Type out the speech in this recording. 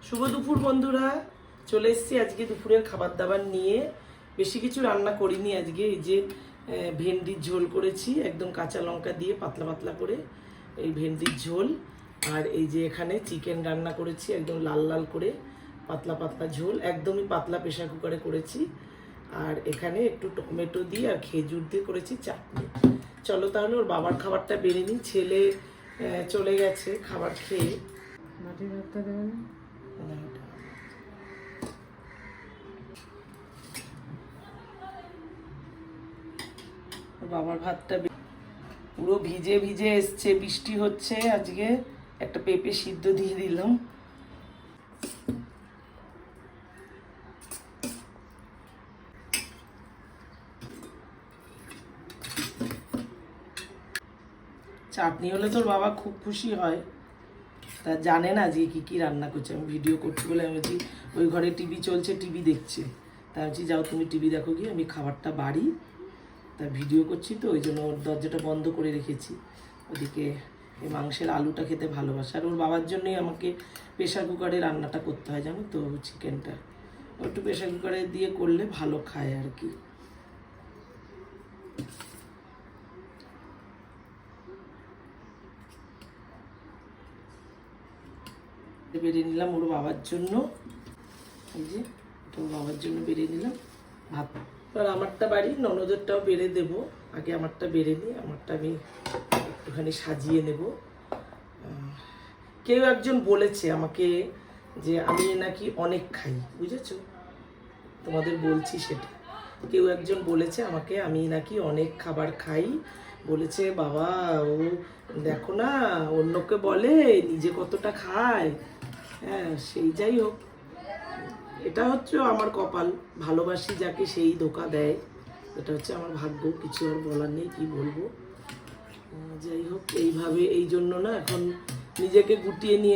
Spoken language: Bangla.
শুভ দুপুর বন্ধুরা, চলে এসেছি আজকে দুপুরের খাবার দাবার নিয়ে। বেশি কিছু রান্না করিনি আজকে। এই যে ভেন্ডির ঝোল করেছি একদম কাঁচা লঙ্কা দিয়ে পাতলা পাতলা করে, এই ভেন্ডির ঝোল। আর এই যে এখানে চিকেন রান্না করেছি একদম লাল লাল করে, পাতলা পাতলা ঝোল, একদমই পাতলা প্রেশার কুকারে করেছি। আর এখানে একটু টমেটো দিয়ে আর খেজুর দিয়ে করেছি চাটনি। চলো তাহলে ওর বাবার খাবারটা বেড়ে নিই। ছেলে চলে গেছে খাবার খেয়ে। মাটির ভাতটা দেবে না? বাবার ভাতটা পুরো ভিজে ভিজে এসছে, বৃষ্টি হচ্ছে আজকে। একটা পেঁপে সিদ্ধ দিয়ে দিলাম। চাটনি হলে তোর বাবা খুব খুশি হয়। তা জানে না যে কি কি রান্না করছে। আমি ভিডিও করছি বলে আমি বলছি, ওই ঘরে টিভি চলছে, টিভি দেখছে। তা আমি বলছি যাও তুমি টিভি দেখো গিয়ে, আমি খাবারটা বাড়ি। তা ভিডিও করছি তো ওই জন্য ওর দরজাটা বন্ধ করে রেখেছি। ওদিকে এই মাংসের আলুটা খেতে ভালোবাসে। আর ওর বাবার জন্যই আমাকে প্রেশার কুকারে রান্নাটা করতে হয়, জানো তো। চিকেনটা একটু প্রেশার কুকারে দিয়ে করলে ভালো খায় আর কি। বেড়ে নিলাম ওর বাবার জন্য। এই যে এটা ওর বাবার জন্য বেড়ে নিলাম ভাত। এবার আমারটা বাড়ি, ননদেরটাও বেড়ে দেবো। আগে আমারটা বেড়ে নিই, আমারটা আমি একটুখানি সাজিয়ে নেব। কেউ একজন বলেছে আমাকে যে আমি নাকি অনেক খাই, বুঝেছো? তোমাদের বলছি সেটা। কেউ একজন বলেছে আমাকে আমি নাকি অনেক খাবার খাই। বলেছে বাবা ও দেখো না, অন্যকে বলে নিজে কতটা খায়। হ্যাঁ, সেই যাই হোক, এটা হচ্ছে আমার কপাল। ভালোবাসি যাকে সেই ধোঁকা দেয়, এটা হচ্ছে আমার ভাগ্য। কিছু আর বলার নেই, কি বলবো। যাই হোক, এইভাবে এই জন্য না এখন নিজেকে গুটিয়ে নিয়ে